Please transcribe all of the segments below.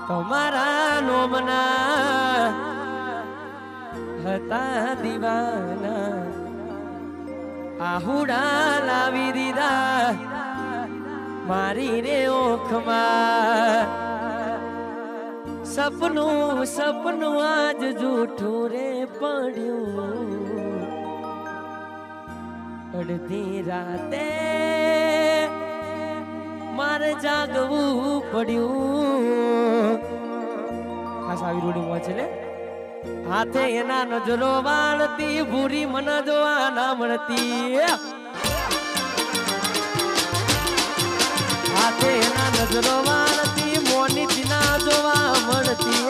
તમારા નોમના હતા દીવાના આહુડા લાવી દીધા મારી રે ઓખમાં સપનું સપનું આજ જૂઠું રે પડ્યું અડધી રાતે મારે જાગવું પડ્યું ખાસ આવી રૂડી મોં છે ને હાથે એના નજરો વાળતી ભૂરી મન જોવા ના મળતી હાથે એના નજરો વાળતી મોની દિના જોવા મળતી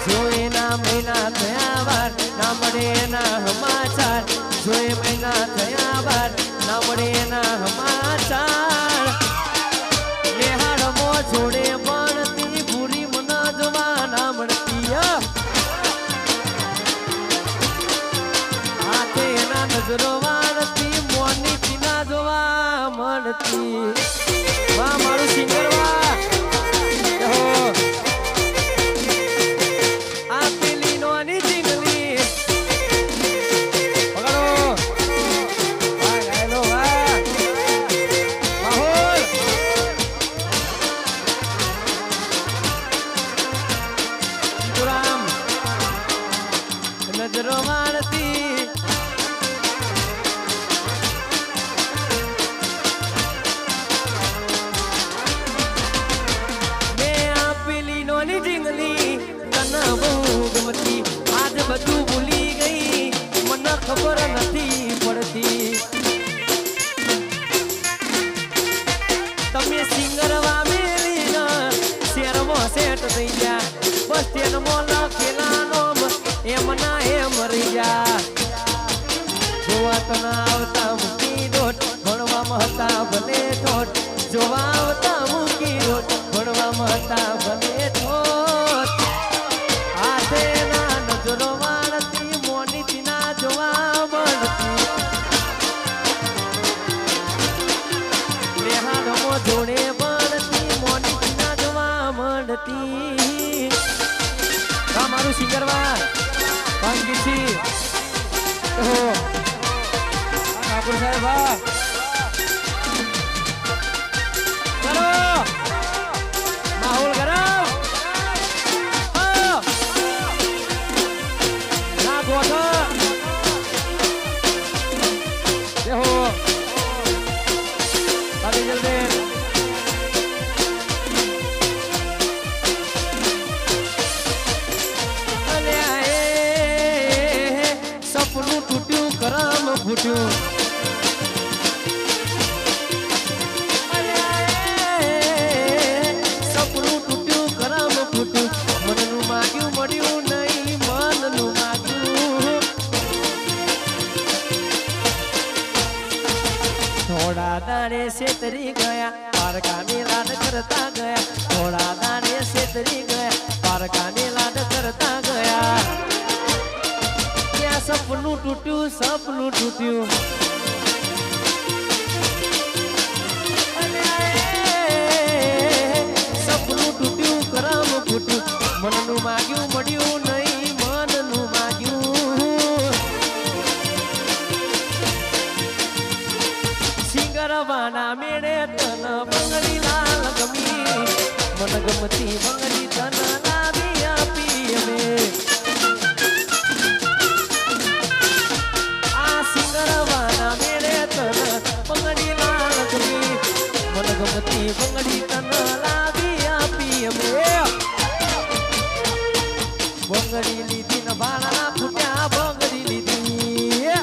જો એના મહિના થયા વાર ના મળે એના સમાચાર જો એ મહિના થયા વાર ના મળે એના સમાચાર નિહાળ મો જોડે ભણતી ભૂરી મન જોવા ના મળતી હાથે એના નજરો વાળતી મોની પીના જોવા મળતી વાહ મારું સિંગર વાહ આ પેલી નોની જીંગલી નજરો મારતી મે આપેલી નોની જીંગલી તને બહુ ગમતી આજ બધું ભૂલી ગઈ મને ખબર નથી પડતી તમે સિંગર વામેલી શેરમાં સેટ થઈ ગયા બસ સ્ટેન્ડ માં લખેલા નોમ એમના એ મરી જા જોવા તને આવતા મૂકી દોટ ભણવામાં હતા ભલે ઠોટ જોવા આવતા મૂકી દોટ ભણવામાં હતા ભલે ઠોટ હાથે ના નજરો વાળતી મોની તીના જોવા મળતી નેહાડમો જોડે મળતી મોની તીના જોવા મળતી મારું સિંગરવા પાંચગીસી ઠાકોર સાહેબ કરો માહોલ ગરમ ના ગોઠો દેહો અભી જલ્દી કરમ ફૂટ્યું સપનું તૂટ્યું કરમ ફૂટ્યું મનનું માગ્યું મળ્યું નહીં મનનું માગ્યું થોડા દાડે છેતરી ગયા પારકાની લાડ કરતા ગયા થોડા દાડે છેતરી ગયા પારકાની લાડ કરતા ગયા સપનું તૂટ્યું સપનું તૂટ્યું સપનું તૂટ્યું કરમ ફૂટ્યું મનનું માગ્યું મળ્યું નહીં મનનું માગ્યું સિંગરવાના મેળે તન બંગડી લાલ ગમી મન ગમતી બંગડી તન લાવી આપી અમે બંગડી લાલ ગમી મન ગમતી બંગડી તન લાવી આપી અમે બંગડી લીધી ને ભાણા ફૂટ્યા બંગડી લીધી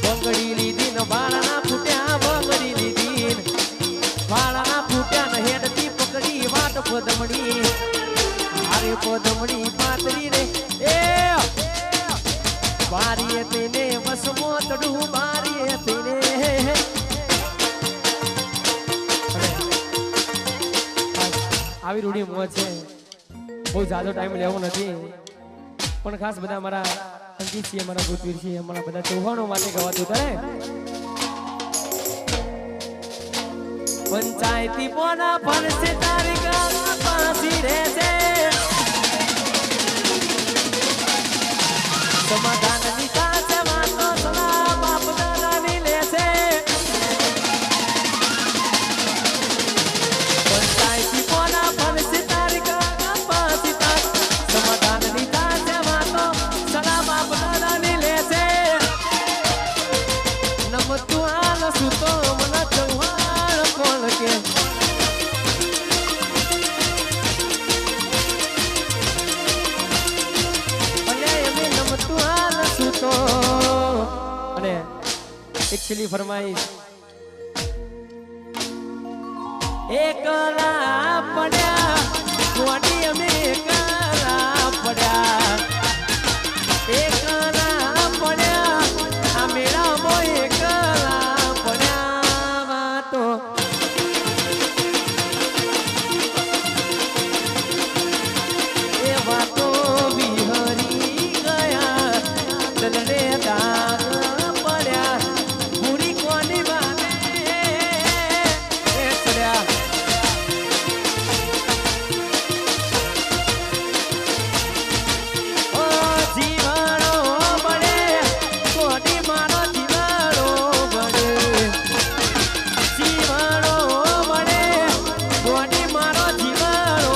બંગડી લીધી ને ભાણા ફૂટ્યા બંગડી લીધી ભાણા ફૂટ્યા ને હેડતી પકડી વાટ પદમડી અરે પદમડી પાતરી રે એ બારીએ તેને વસમો તડું બારીએ તેને આવી રૂડી મોજ છે બહુ જાજો ટાઈમ લેવો નથી પણ ખાસ બધા મારા રણજીત સિંહ અમારા ભૂતવીર સિંહ અમારા બધા ચૌહાણો માટે ગવાતું તારે પંચાયતી પોના ફરશે તારી ગાલા પાસી રહેશે સમાધાનની કાચે વાતો સલાહ બાપ દાદાની લેશે પંચાયતી પોના ફરશે તારી ગાલા પાસી સમાધાનની કાચે વાતો સલાહ બાપ દાદાની લેશે નમતું હાલ સુતો મને ચૌહાણ કોણ કે અને એક છેલ્લી ફરમાઈશ એકલા પડ્યા કોડી અમે એકલા પડ્યા એકલા પડ્યા આ મેળામાં એકલા પડ્યા વાતો એ વાતો વિહરી ગયા દલડે દાગ પડ્યા પૂરી કોની વાને એ ચડ્યા ઓ જીવાણો બળે કોની મારો જીવાણો બળે જીવાણો બળે કોની મારો જીવાણો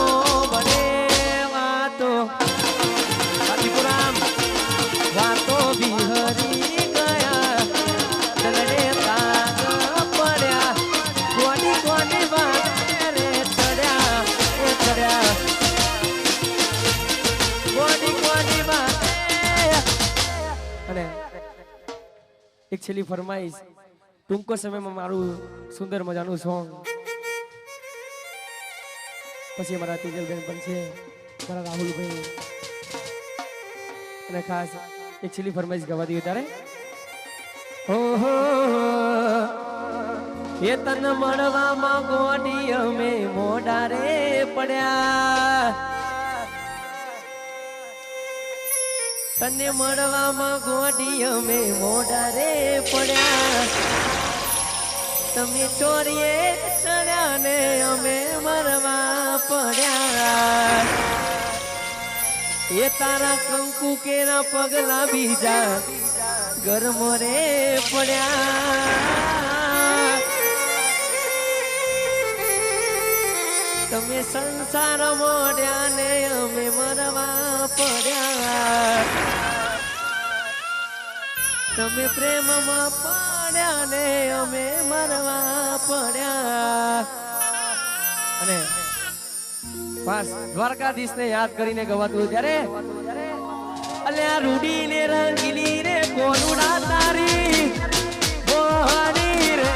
બળે વાતો આદિપુરામ વાતો વિહરી ગયા દલડે તાગ પડ્યા કોની કોની વાતે રે ચડ્યા એ ચડ્યા કોની કોની વાતે અને એક છેલ્લી ફરમાઈશ ટૂંકો સમયમાં મારું સુંદર મજાનું સોંગ પછી મારા તેજલબેન પણ છે મારા રાહુલભાઈ અને ખાસ એક છેલ્લી ફરમાઈશ ગવા દઈએ તારે ઓહો એ તન મળવામાં ગોડી અમે મોઢા રે પડ્યા તને મળવામાં ગોડી અમે મોઢા રે પડ્યા તમે ચોરીએ ચડ્યા ને અમે મરવા પડ્યા એ તારા કંકુ કેરા પગલા બીજા ગરમ રે પડ્યા તમે સંસાર મોડ્યા ને અમે મરવા પડ્યા તમે પ્રેમમાં પડ્યા ને અમે મરવા પડ્યા અને બસ દ્વારકાધીશ ને યાદ કરીને ગવાતું ત્યારે અલ્યા રૂડી ને રંગીલી રે કોનુડા તારી બોહની રે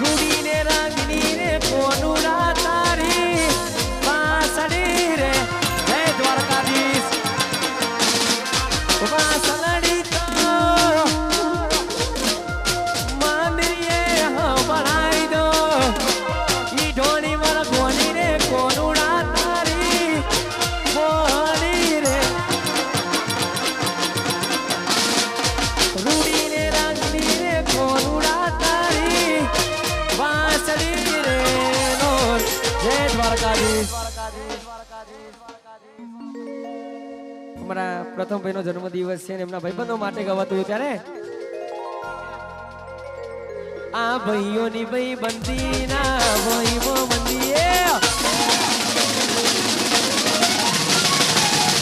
રૂડી ને રંગીલી રે કોનુડા તારી વાસડી રે જય દ્વારકાધીશ વાસડી તો માનીએ હંભળાઈ દો ઈ ઢોળી મારા ગોની રે કોનુડા તારી બોહની રે રૂડી ને રંગીલી રે કોનુડા તારી વાસડી રે નો જય દ્વારકાધીશ અમારા પ્રથમ ભાઈનો જન્મદિવસ છે ને એમના ભાઈબંધો માટે ગવાતું ત્યારે આ ભાઈઓની ભાઈ બંદી ના ભાઈઓ મંદીએ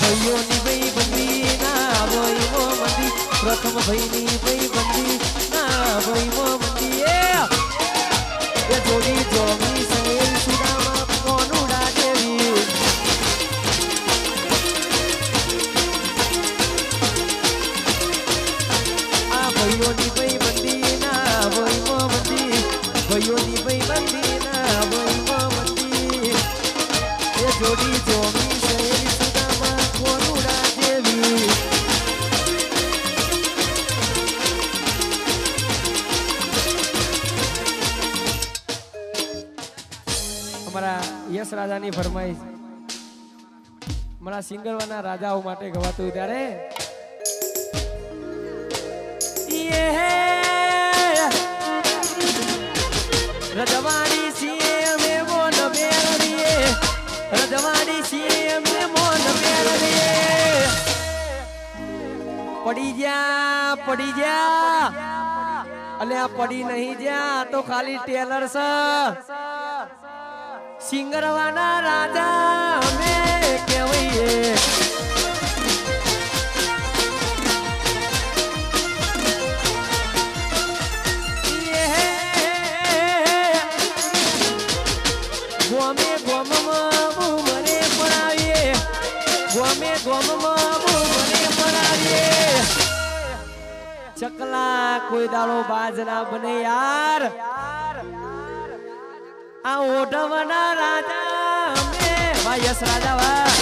ભાઈઓની ભાઈ બંદી ના ભાઈઓ મંદી પ્રથમ ભાઈની ભાઈ બંદી ના ભાઈઓ મંદીએ એ જોડી જોમી સહેલ સુદામા કોનુડા જેવી આ ભાઈઓની ભાઈ બંદી ના ભાઈઓ મંદી ભાઈઓની ભાઈ બંદી ના ભાઈઓ મંદી એ જોડી જોમી સહેલ સુદામા કોનુડા જેવી અમારા યશ રાજાની ફરમાઈશ મારા સિંગરવાના રાજાઓ માટે ગવાતું ત્યારે રજવાડી છીએ મે મોન બેરડીએ રજવાડી છીએ મે મોન બેરડીએ પડી જા અને આ પડી નહીં જા તો ખાલી ટેલર છે સિંગરવાના રાજા અમે કહેવાઈએ ગોમે ગોમમાં મને પડાવીએ ગોમે ગોમમાં મને પડાવીએ ચકલા કોઈ દાડો બાજ ના બને યાર આ ઓઢવના રાજા અમે ભાઈ યસ રાજા વા